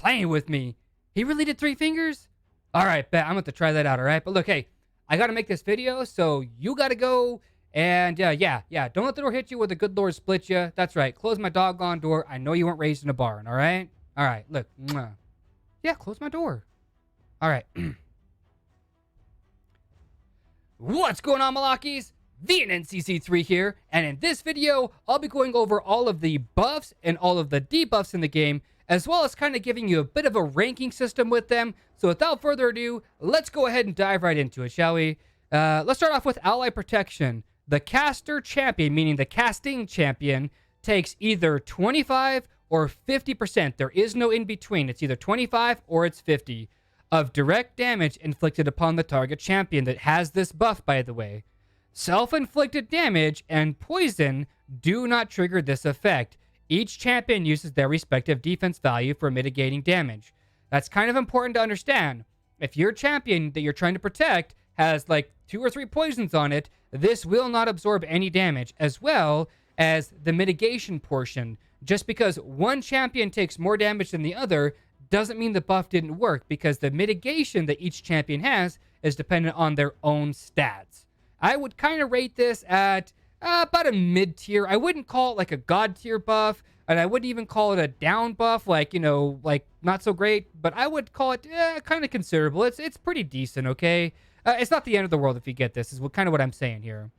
playing with me. He really did 3 fingers? All right, bet. I'm going to try that out, all right? But look, hey, I got to make this video, so you got to go. And yeah. Don't let the door hit you or the good Lord split you. That's right. Close my doggone door. I know you weren't raised in a barn, all right? All right, look. Mwah. Yeah, close my door. All right. What's going on, Malakis? The NCC3 here, and in this video, I'll be going over all of the buffs and all of the debuffs in the game, as well as kind of giving you a bit of a ranking system with them. So without further ado, let's go ahead and dive right into it, shall we? Let's start off with ally protection. The caster champion, meaning the casting champion, takes either 25 or 50%. There is no in between. It's either 25 or it's 50 of direct damage inflicted upon the target champion that has this buff, by the way. Self-inflicted damage and poison do not trigger this effect. Each champion uses their respective defense value for mitigating damage. That's kind of important to understand. If your champion that you're trying to protect has like 2 or 3 poisons on it, this will not absorb any damage, as well as the mitigation portion. Just because one champion takes more damage than the other doesn't mean the buff didn't work, because the mitigation that each champion has is dependent on their own stats. I would kind of rate this at about a mid-tier. I wouldn't call it like a god-tier buff, and I wouldn't even call it a down buff, like, you know, like not so great, but I would call it kind of considerable. It's pretty decent, okay? It's not the end of the world if you get this, is kind of what I'm saying here.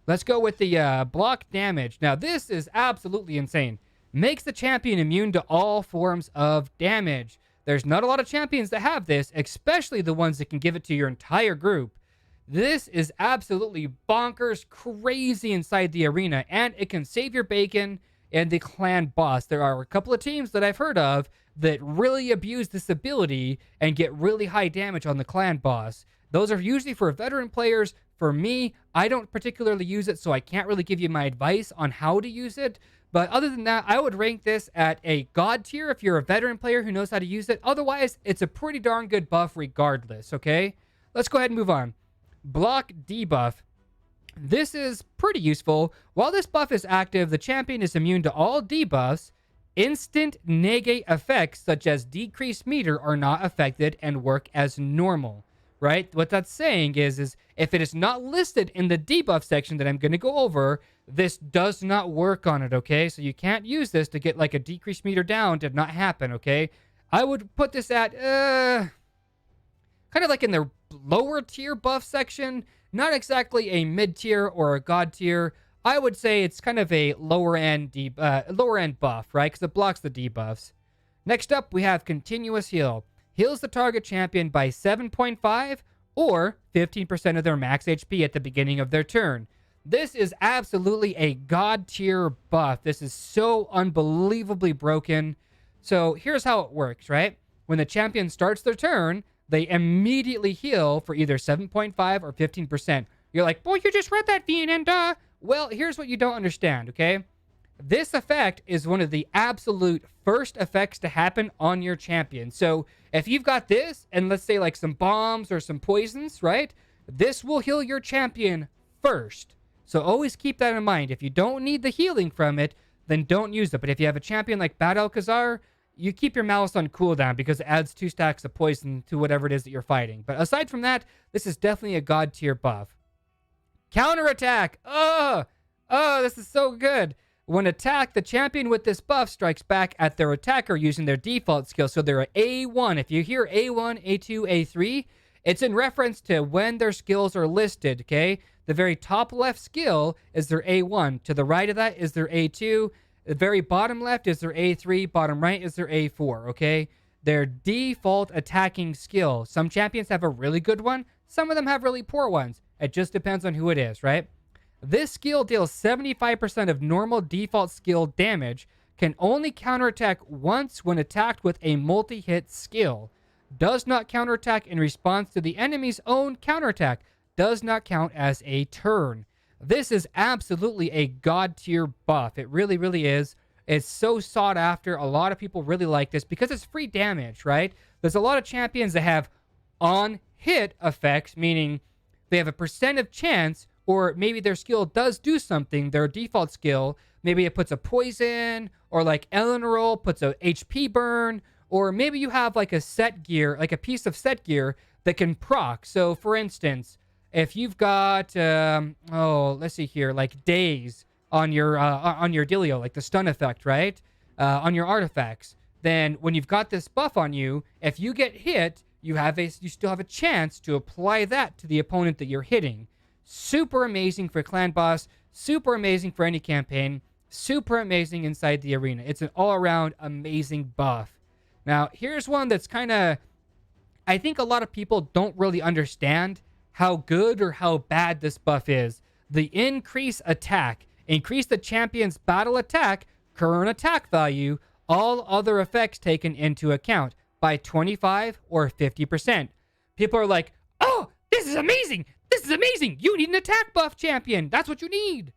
Let's go with the block damage. Now, this is absolutely insane. Makes the champion immune to all forms of damage. There's not a lot of champions that have this, especially the ones that can give it to your entire group. This is absolutely bonkers crazy inside the arena, and it can save your bacon and the clan boss. There are a couple of teams that I've heard of that really abuse this ability and get really high damage on the clan boss. Those are usually for veteran players. For me, I don't particularly use it, so I can't really give you my advice on how to use it. But other than that, I would rank this at a god tier if you're a veteran player who knows how to use it. Otherwise, it's a pretty darn good buff regardless, okay? Let's go ahead and move on. Block debuff. This is pretty useful. While this buff is active, the champion is immune to all debuffs. Instant negate effects such as decreased meter are not affected and work as normal, right? What that's saying is if it is not listed in the debuff section that I'm going to go over, this does not work on it, okay? So you can't use this to get like a decreased meter down. Did not happen, okay? I would put this at kind of like in the lower tier buff section. Not exactly a mid tier or a god tier. I would say it's kind of a lower end buff, right? Because it blocks the debuffs. Next up, we have continuous heal. Heals the target champion by 7.5 or 15% of their max HP at the beginning of their turn. This is absolutely a god tier buff. This is so unbelievably broken. So here's how it works, right? When the champion starts their turn, they immediately heal for either 7.5 or 15%. You're like, boy, you just read that, VNN, duh. Well, here's what you don't understand, okay? This effect is one of the absolute first effects to happen on your champion. So if you've got this, and let's say like some bombs or some poisons, right? This will heal your champion first. So always keep that in mind. If you don't need the healing from it, then don't use it. But if you have a champion like Bad Alcazar, you keep your Malice on cooldown because it adds 2 stacks of poison to whatever it is that you're fighting. But aside from that, this is definitely a god tier buff. Counterattack! Oh, this is so good. When attacked, the champion with this buff strikes back at their attacker using their default skill. So they're A1. If you hear A1, A2, A3, it's in reference to when their skills are listed, okay? The very top left skill is their A1. To the right of that is their A2. The very bottom left is their A3. Bottom right is their A4, okay? Their default attacking skill. Some champions have a really good one. Some of them have really poor ones. It just depends on who it is, right? This skill deals 75% of normal default skill damage, can only counterattack once when attacked with a multi-hit skill. Does not counterattack in response to the enemy's own counterattack. Does not count as a turn. This is absolutely a god tier buff. It really, really is. It's so sought after. A lot of people really like this because it's free damage, right? There's a lot of champions that have on-hit effects, meaning they have a percent of chance, or maybe their skill does do something, their default skill. Maybe it puts a poison, or like Eleanor puts a HP burn, Or maybe you have like a set gear, like a piece of set gear that can proc. So for instance, if you've got, let's see here, like daze on your dealio, like the stun effect, right? On your artifacts, then when you've got this buff on you, if you get hit, you still have a chance to apply that to the opponent that you're hitting. Super amazing for clan boss, super amazing for any campaign, super amazing inside the arena. It's an all-around amazing buff. Now, here's one that's kind of, I think a lot of people don't really understand how good or how bad this buff is. The increase attack. Increase the champion's battle attack, current attack value, all other effects taken into account by 25 or 50%. People are like, oh, this is amazing. This is amazing. You need an attack buff champion. That's what you need.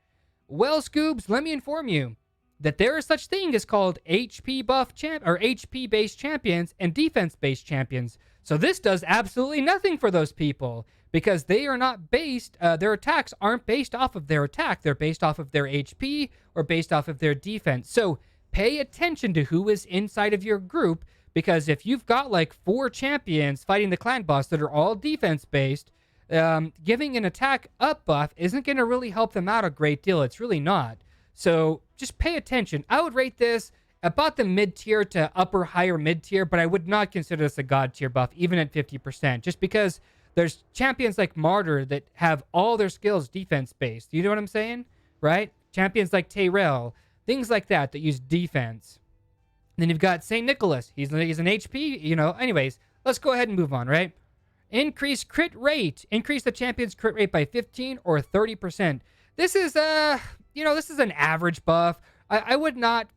Well, Scoobs, let me inform you that there is such thing as called HP buff or HP based champions and defense based champions. So this does absolutely nothing for those people because they are not based, their attacks aren't based off of their attack. They're based off of their HP or based off of their defense. So pay attention to who is inside of your group, because if you've got like 4 champions fighting the clan boss that are all defense based, giving an attack up buff isn't going to really help them out a great deal. It's really not. So just pay attention. I would rate this about the mid-tier to higher mid-tier, but I would not consider this a god tier buff, even at 50%, just because there's champions like Martyr that have all their skills defense-based. You know what I'm saying? Right? Champions like Tyrell, things like that use defense. Then you've got St. Nicholas. He's an HP, Anyways, let's go ahead and move on, right? Increase crit rate. Increase the champion's crit rate by 15 or 30%. This is, this is an average buff. I would not,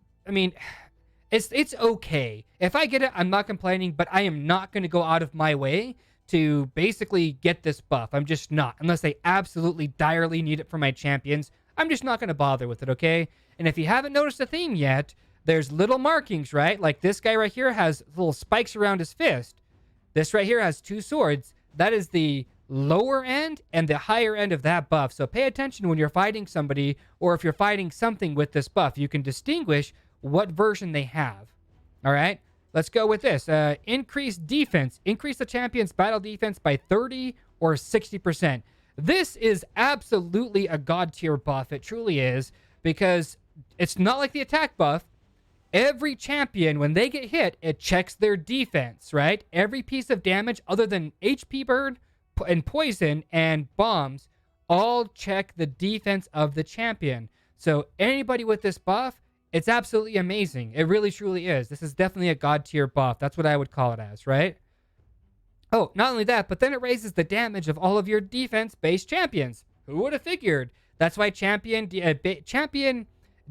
it's okay. If I get it, I'm not complaining, but I am not going to go out of my way to basically get this buff. I'm just not. Unless I absolutely direly need it for my champions, I'm just not going to bother with it, okay? And if you haven't noticed a theme yet, there's little markings, right? Like this guy right here has little spikes around his fist. This right here has 2 swords. That is the lower end and the higher end of that buff. So pay attention when you're fighting somebody, or if you're fighting something with this buff. You can distinguish what version they have. All right? Let's go with this. Increase defense. Increase the champion's battle defense by 30 or 60%. This is absolutely a god tier buff. It truly is, because it's not like the attack buff. Every champion, when they get hit, it checks their defense, right? Every piece of damage other than HP burn and poison and bombs all check the defense of the champion. So anybody with this buff, it's absolutely amazing. It really, truly is. This is definitely a god tier buff. That's what I would call it as, right? Oh, not only that, but then it raises the damage of all of your defense-based champions. Who would have figured? That's why champion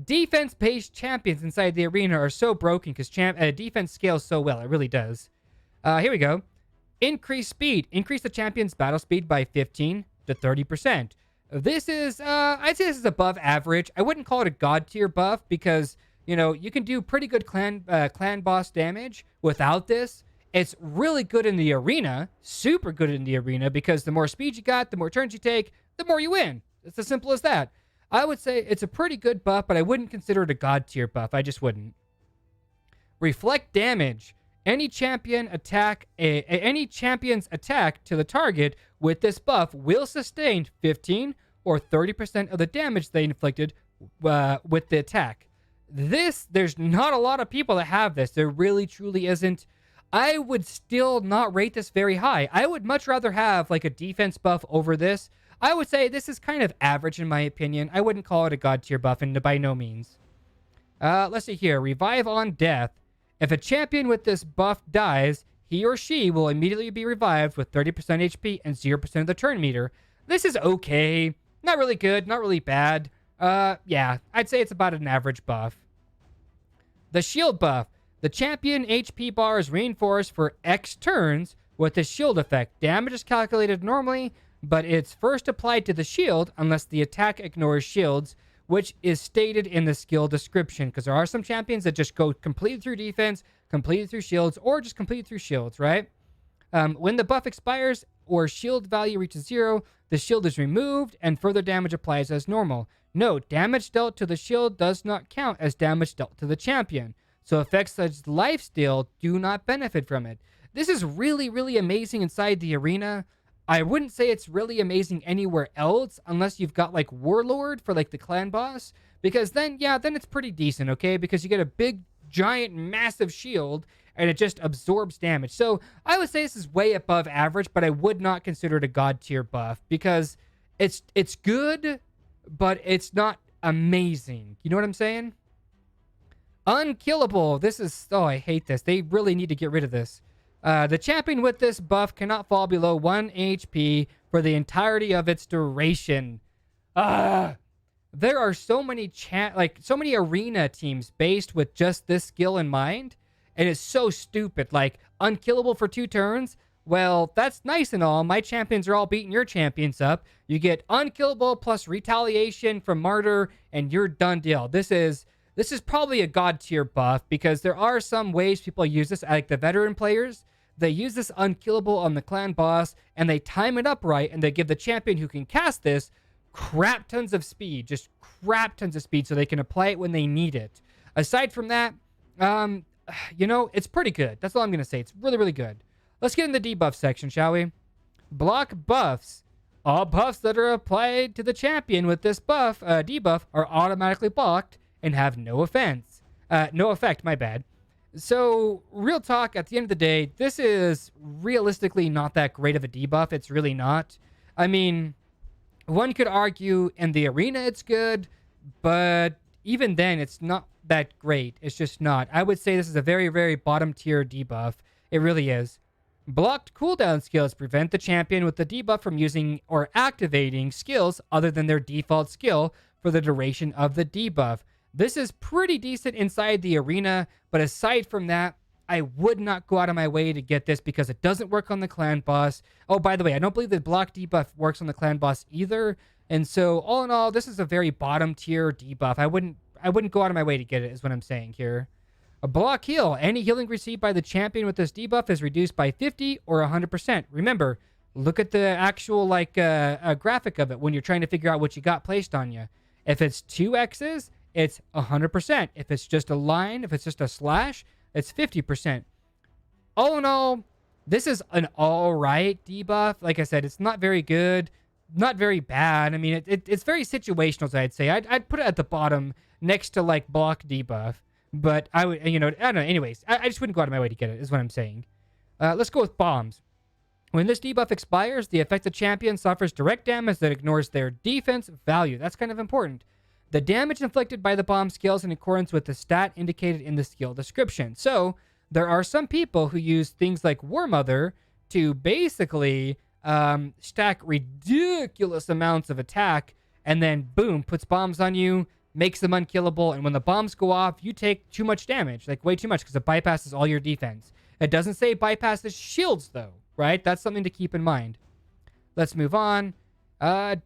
defense-based champions inside the arena are so broken, because defense scales so well. It really does. Here we go. Increase speed. Increase the champion's battle speed by 15 to 30%. This is, I'd say this is above average. I wouldn't call it a god tier buff because, you can do pretty good clan boss damage without this. It's really good in the arena, super good in the arena, because the more speed you got, the more turns you take, the more you win. It's as simple as that. I would say it's a pretty good buff, but I wouldn't consider it a god tier buff. I just wouldn't. Reflect damage. Any champion's attack to the target with this buff will sustain 15 or 30% of the damage they inflicted with the attack. There's not a lot of people that have this. There really, truly isn't. I would still not rate this very high. I would much rather have like a defense buff over this. I would say this is kind of average in my opinion. I wouldn't call it a god tier buff, and by no means. Let's see here. Revive on death. If a champion with this buff dies, he or she will immediately be revived with 30% HP and 0% of the turn meter. This is okay. Not really good, not really bad. Yeah, I'd say it's about an average buff. The shield buff. The champion HP bar is reinforced for X turns with the shield effect. Damage is calculated normally, but it's first applied to the shield unless the attack ignores shields, which is stated in the skill description, because there are some champions that just go completely through defense, completely through shields, or just completely through shields, right? When the buff expires or shield value reaches 0, the shield is removed and further damage applies as normal. Note, damage dealt to the shield does not count as damage dealt to the champion. so effects such as lifesteal do not benefit from it. This is really, really amazing inside the arena. I wouldn't say it's really amazing anywhere else unless you've got like Warlord for like the clan boss, because then, yeah, then it's pretty decent, okay? Because you get a big, giant, massive shield and it just absorbs damage. So I would say this is way above average, but I would not consider it a god tier buff because it's good, but it's not amazing. You know what I'm saying? Unkillable. This is, oh, I hate this. They really need to get rid of this. The champion with this buff cannot fall below 1 HP for the entirety of its duration. There are so many so many arena teams based with just this skill in mind, and it's so stupid. Like, unkillable for 2 turns. Well, that's nice and all. My champions are all beating your champions up. You get unkillable plus retaliation from Martyr, and you're done deal. This is probably a god tier buff because there are some ways people use this, like the veteran players. They use this unkillable on the clan boss, and they time it up right, and they give the champion who can cast this crap tons of speed, just crap tons of speed, so they can apply it when they need it. Aside from that, it's pretty good. That's all I'm going to say. It's really, really good. Let's get in the debuff section, shall we? Block buffs. All buffs that are applied to the champion with this debuff, are automatically blocked and have no effect, my bad. So, real talk, at the end of the day, this is realistically not that great of a debuff. It's really not. I mean, one could argue in the arena it's good, but even then, it's not that great. It's just not. I would say this is a very, very bottom tier debuff. It really is. Blocked cooldown skills prevent the champion with the debuff from using or activating skills other than their default skill for the duration of the debuff. This is pretty decent inside the arena, but aside from that, I would not go out of my way to get this because it doesn't work on the clan boss. Oh, by the way, I don't believe the block debuff works on the clan boss either. And so, all in all, this is a very bottom tier debuff. I wouldn't go out of my way to get it, is what I'm saying here. A block heal. Any healing received by the champion with this debuff is reduced by 50 or 100%. Remember, look at the actual graphic of it when you're trying to figure out what you got placed on you. If it's 2 X's, it's 100%. If it's just a line, if it's just a slash, it's 50%. All in all, this is an all-right debuff. Like I said, it's not very good, not very bad. I mean, it's very situational, I'd say. I'd put it at the bottom next to, like, block debuff. But I would, I don't know. Anyways, I just wouldn't go out of my way to get it, is what I'm saying. Let's go with bombs. When this debuff expires, the affected champion suffers direct damage that ignores their defense value. That's kind of important. The damage inflicted by the bomb scales in accordance with the stat indicated in the skill description. So, there are some people who use things like War Mother to basically stack ridiculous amounts of attack, and then, boom, puts bombs on you, makes them unkillable, and when the bombs go off, you take too much damage, like way too much, because it bypasses all your defense. It doesn't say bypasses shields, though, right? That's something to keep in mind. Let's move on.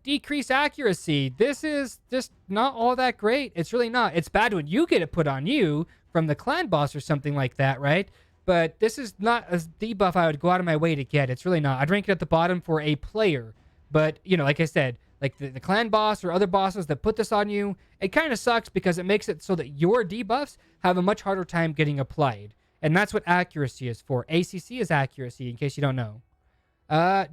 Decrease accuracy. This is just not all that great. It's really not. It's bad when you get it put on you from the clan boss or something like that, right? But this is not a debuff I would go out of my way to get. It's really not. I'd rank it at the bottom for a player. But, like I said, like the clan boss or other bosses that put this on you, it kind of sucks because it makes it so that your debuffs have a much harder time getting applied. And that's what accuracy is for. ACC is accuracy, in case you don't know.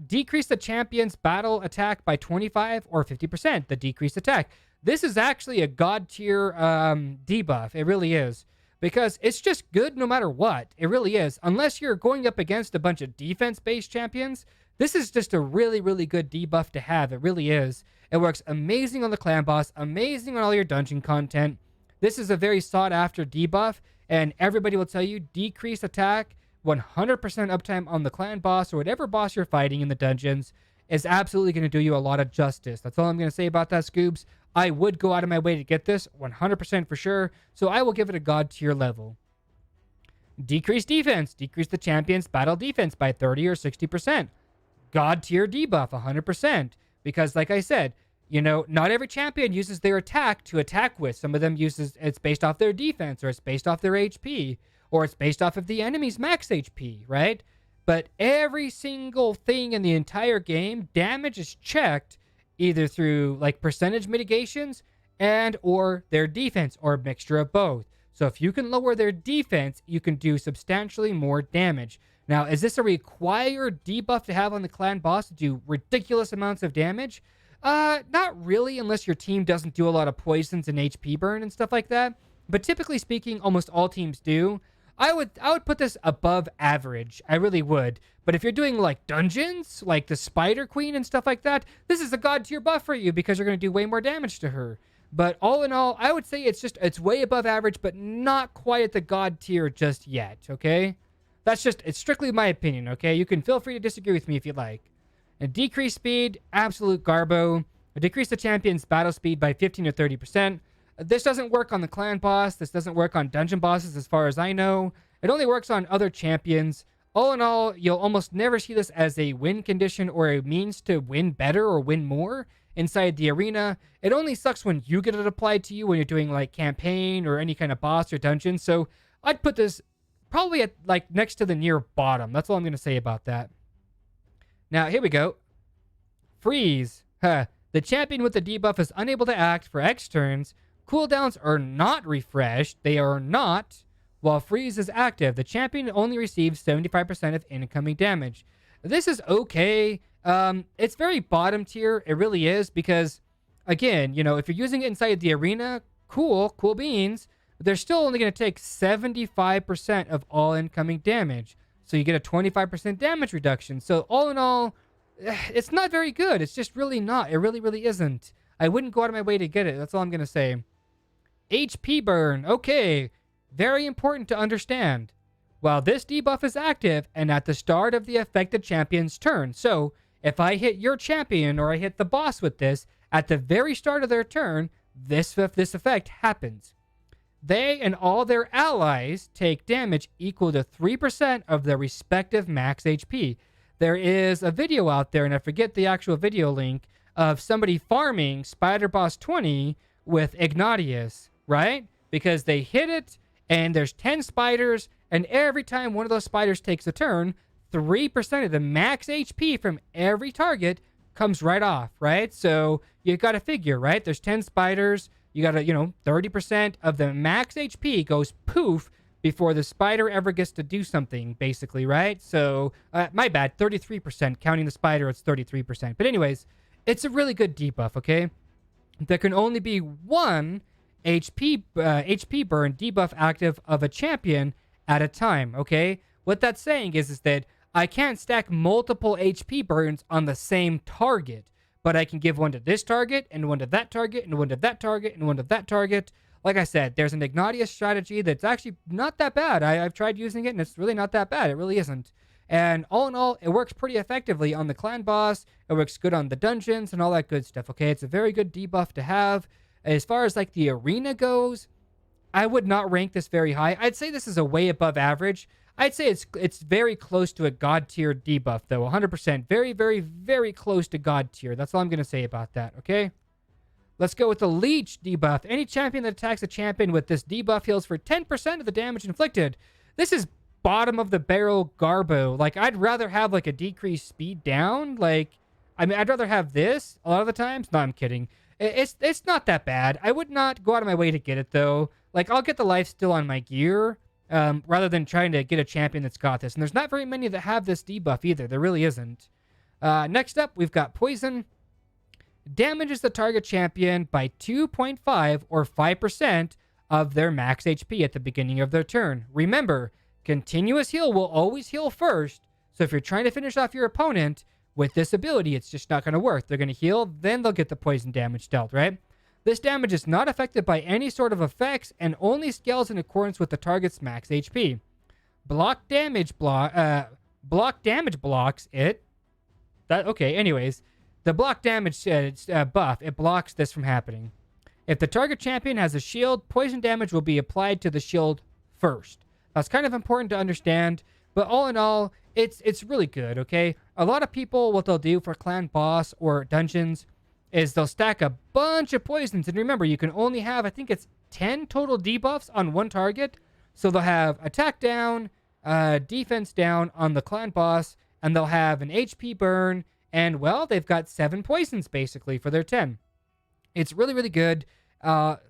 Decrease the champion's battle attack by 25 or 50%. The decreased attack. This is actually a god tier debuff. It really is. Because it's just good no matter what. It really is. Unless you're going up against a bunch of defense-based champions, this is just a really, really good debuff to have. It really is. It works amazing on the clan boss, amazing on all your dungeon content. This is a very sought-after debuff, and everybody will tell you decrease attack, 100% uptime on the clan boss or whatever boss you're fighting in the dungeons is absolutely going to do you a lot of justice. That's all I'm going to say about that, Scoobs. I would go out of my way to get this, 100% for sure, so I will give it a god tier level. Decrease defense. Decrease the champion's battle defense by 30 or 60%. God tier debuff, 100%. Because, like I said, not every champion uses their attack to attack with. Some of them it's based off their defense, or it's based off their HP, or it's based off of the enemy's max HP, right? But every single thing in the entire game, damage is checked either through, like, percentage mitigations and or their defense, or a mixture of both. So if you can lower their defense, you can do substantially more damage. Now, is this a required debuff to have on the clan boss to do ridiculous amounts of damage? Not really, unless your team doesn't do a lot of poisons and HP burn and stuff like that. But typically speaking, almost all teams do. I would put this above average. I really would. But if you're doing like dungeons, like the Spider Queen and stuff like that, this is a god tier buff for you because you're going to do way more damage to her. But all in all, I would say it's way above average, but not quite at the god tier just yet, okay? It's strictly my opinion, okay? You can feel free to disagree with me if you'd like. And decrease speed, absolute garbo. Decrease the champion's battle speed by 15 or 30%. This doesn't work on the clan boss. This doesn't work on dungeon bosses as far as I know. It only works on other champions. All in all, you'll almost never see this as a win condition or a means to win better or win more inside the arena. It only sucks when you get it applied to you when you're doing like campaign or any kind of boss or dungeon. So I'd put this probably at like next to the near bottom. That's all I'm going to say about that. Now, here we go. Freeze. The champion with the debuff is unable to act for X turns. Cooldowns are not refreshed. They are not. While freeze is active, the champion only receives 75% of incoming damage. This is okay. It's very bottom tier. It really is because, again, you know, if you're using it inside the arena, cool beans. But they're still only going to take 75% of all incoming damage. So you get a 25% damage reduction. So all in all, it's not very good. It's just really not. It really, really isn't. I wouldn't go out of my way to get it. That's all I'm going to say. HP burn. Okay. Very important to understand. While this debuff is active and at the start of the affected champion's turn. So if I hit your champion or I hit the boss with this, at the very start of their turn, this effect happens. They and all their allies take damage equal to 3% of their respective max HP. There is a video out there, and I forget the actual video link, of somebody farming Spider Boss 20 with Ignatius, right? Because they hit it, and there's 10 spiders, and every time one of those spiders takes a turn, 3% of the max HP from every target comes right off, right? So you got to figure, right? There's 10 spiders. You got to, 30% of the max HP goes poof before the spider ever gets to do something, basically, right? So, my bad, 33%. Counting the spider, it's 33%. But anyways, it's a really good debuff, okay? There can only be one HP burn debuff active of a champion at a time, okay? What that's saying is that I can't stack multiple HP burns on the same target, but I can give one to this target, and one to that target, and one to that target, and one to that target. Like I said, there's an Ignatius strategy that's actually not that bad. I've tried using it, and it's really not that bad. It really isn't. And all in all, it works pretty effectively on the clan boss. It works good on the dungeons and all that good stuff, okay? It's a very good debuff to have. As far as, like, the arena goes, I would not rank this very high. I'd say this is a way above average. I'd say it's very close to a god tier debuff, though. 100%. Very, very, very close to god tier. That's all I'm going to say about that, okay? Let's go with the Leech debuff. Any champion that attacks a champion with this debuff heals for 10% of the damage inflicted. This is bottom of the barrel garbo. Like, I'd rather have, like, a decreased speed down. Like, I mean, I'd rather have this a lot of the times. No, I'm kidding. It's not that bad. I would not go out of my way to get it, though. Like, I'll get the life still on my gear, rather than trying to get a champion that's got this. And there's not very many that have this debuff either. There really isn't. Next up, we've got Poison. Damages the target champion by 2.5 or 5% of their max HP at the beginning of their turn. Remember, continuous heal will always heal first. So if you're trying to finish off your opponent with this ability, it's just not going to work. They're going to heal, then they'll get the poison damage dealt, right? This damage is not affected by any sort of effects and only scales in accordance with the target's max HP. Block damage blocks it. Anyways, the block damage buff, it blocks this from happening. If the target champion has a shield, poison damage will be applied to the shield first. That's kind of important to understand, but all in all, it's really good, okay? A lot of people, what they'll do for clan boss or dungeons is they'll stack a bunch of poisons. And remember, you can only have, I think it's 10 total debuffs on one target. So they'll have attack down, defense down on the clan boss, and they'll have an HP burn, and, well, they've got 7 poisons, basically, for their 10. It's really, really good.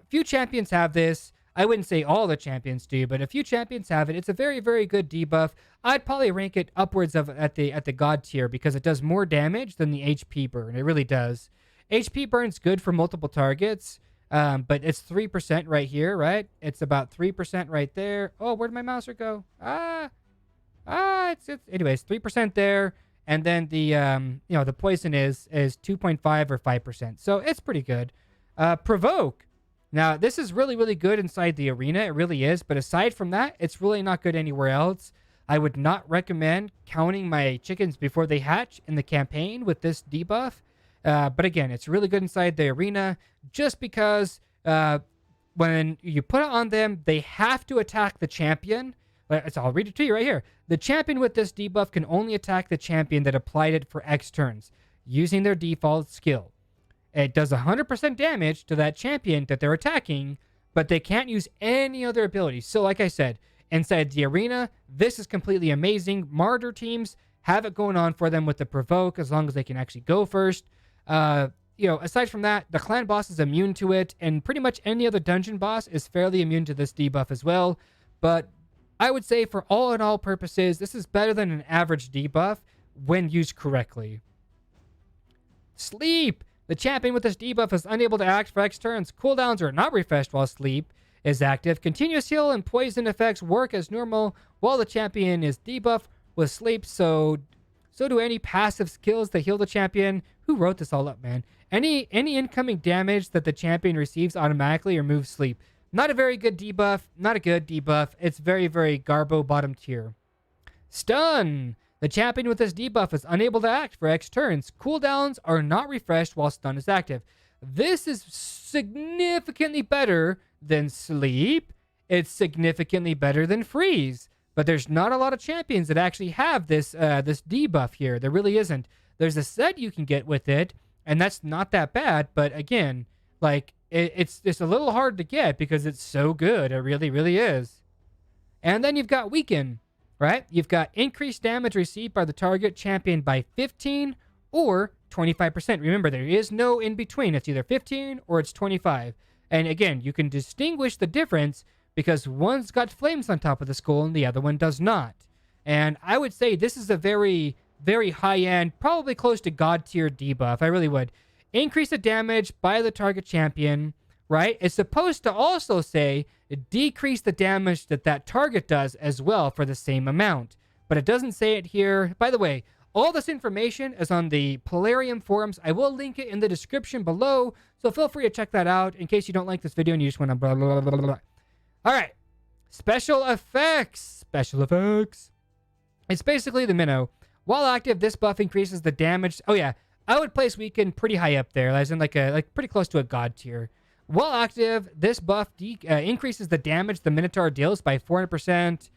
Few champions have this. I wouldn't say all the champions do, but a few champions have it. It's a very, very good debuff. I'd probably rank it upwards of at the god tier because it does more damage than the HP burn. It really does. HP burn's good for multiple targets, but it's 3% right here, right? It's about 3% right there. Oh, where'd my mouser go? It's anyways, 3% there. And then the the poison is 2.5 or 5%. So it's pretty good. Provoke. Now, this is really, really good inside the arena. It really is. But aside from that, it's really not good anywhere else. I would not recommend counting my chickens before they hatch in the campaign with this debuff. But again, it's really good inside the arena just because when you put it on them, they have to attack the champion. I'll read it to you right here. The champion with this debuff can only attack the champion that applied it for X turns using their default skill. It does 100% damage to that champion that they're attacking, but they can't use any other abilities. So like I said, inside the arena, this is completely amazing. Martyr teams have it going on for them with the provoke as long as they can actually go first. Aside from that, the clan boss is immune to it, and pretty much any other dungeon boss is fairly immune to this debuff as well. But I would say for all in all purposes, this is better than an average debuff when used correctly. Sleep! The champion with this debuff is unable to act for X turns. Cooldowns are not refreshed while sleep is active. Continuous heal and poison effects work as normal while the champion is debuffed with sleep. So do any passive skills that heal the champion. Who wrote this all up, man? Any incoming damage that the champion receives automatically removes sleep. Not a very good debuff. Not a good debuff. It's very, very garbo bottom tier. Stun. The champion with this debuff is unable to act for X turns. Cooldowns are not refreshed while stun is active. This is significantly better than sleep. It's significantly better than freeze. But there's not a lot of champions that actually have this debuff here. There really isn't. There's a set you can get with it, and that's not that bad. But again, like it's a little hard to get because it's so good. It really, really is. And then you've got weaken. Right? You've got increased damage received by the target champion by 15 or 25%. Remember, there is no in between. It's either 15 or it's 25. And again, you can distinguish the difference because one's got flames on top of the skull and the other one does not. And I would say this is a very, very high-end, probably close to God tier debuff. I really would. Increase the damage by the target champion, right? It's supposed to also say decrease the damage that target does as well for the same amount. But it doesn't say it here. By the way, all this information is on the Polarium forums. I will link it in the description below, so feel free to check that out in case you don't like this video and you just want to blah, blah, blah, blah, blah. All right. Special effects. Special effects. It's basically the minnow. While active, this buff increases the damage. Oh, yeah. I would place Weaken pretty high up there, as in like pretty close to a god tier. While active, this buff increases the damage the Minotaur deals by 400%.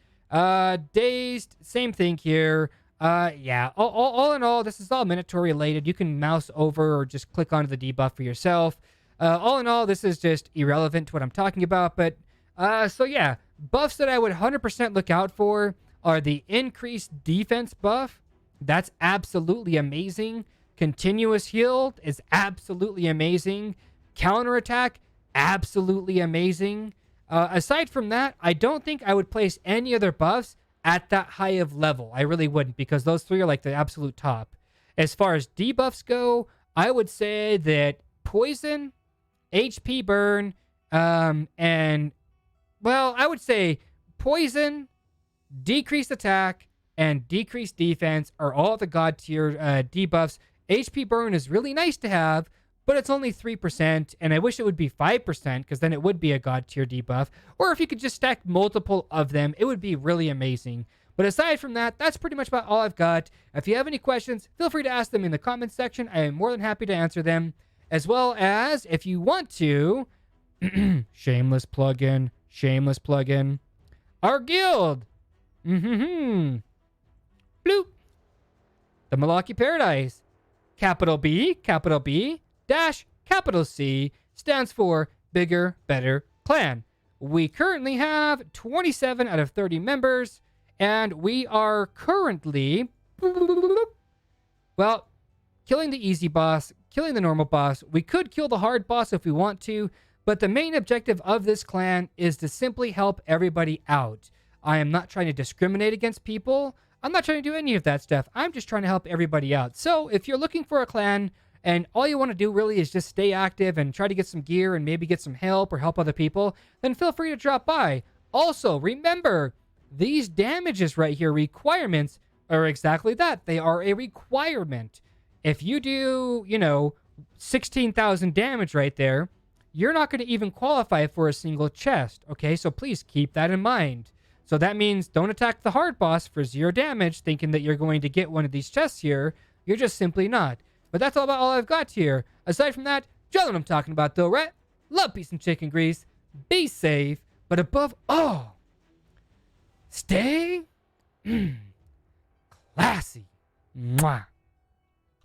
Dazed, same thing here. Yeah, all in all, this is all Minotaur related. You can mouse over or just click onto the debuff for yourself. All in all, this is just irrelevant to what I'm talking about. But, so yeah, buffs that I would 100% look out for are the increased defense buff. That's absolutely amazing. Continuous heal is absolutely amazing. Counterattack, absolutely amazing. Aside from that, I don't think I would place any other buffs at that high of level. I really wouldn't, because those three are like the absolute top. As far as debuffs go, I would say that poison, HP burn, and, well, I would say poison, decreased attack, and decreased defense are all the god tier debuffs. HP burn is really nice to have, but it's only 3%, and I wish it would be 5%, because then it would be a god tier debuff. Or if you could just stack multiple of them, it would be really amazing. But aside from that, that's pretty much about all I've got. If you have any questions, feel free to ask them in the comments section. I am more than happy to answer them. As well as, if you want to, shameless plugin, our guild. Bloop. The Malaki Paradise. Capital B, dash, capital C stands for Bigger, Better Clan. We currently have 27 out of 30 members, and we are currently, well, killing the easy boss, killing the normal boss. We could kill the hard boss if we want to, But the main objective of this clan is to simply help everybody out. I am not trying to discriminate against people. I'm not trying to do any of that stuff. I'm just trying to help everybody out. So if you're looking for a clan and all you want to do really is just stay active and try to get some gear and maybe get some help or help other people, then feel free to drop by. Also, remember, these damages right here, requirements, are exactly that. They are a requirement. If you do, 16,000 damage right there, you're not going to even qualify for a single chest, okay? So please keep that in mind. So that means don't attack the hard boss for 0 damage thinking that you're going to get one of these chests here. You're just simply not. But that's all about all I've got here. Aside from that, you know what I'm talking about though, right? Love, peace, and chicken grease. Be safe. But above all, stay classy. Mwah.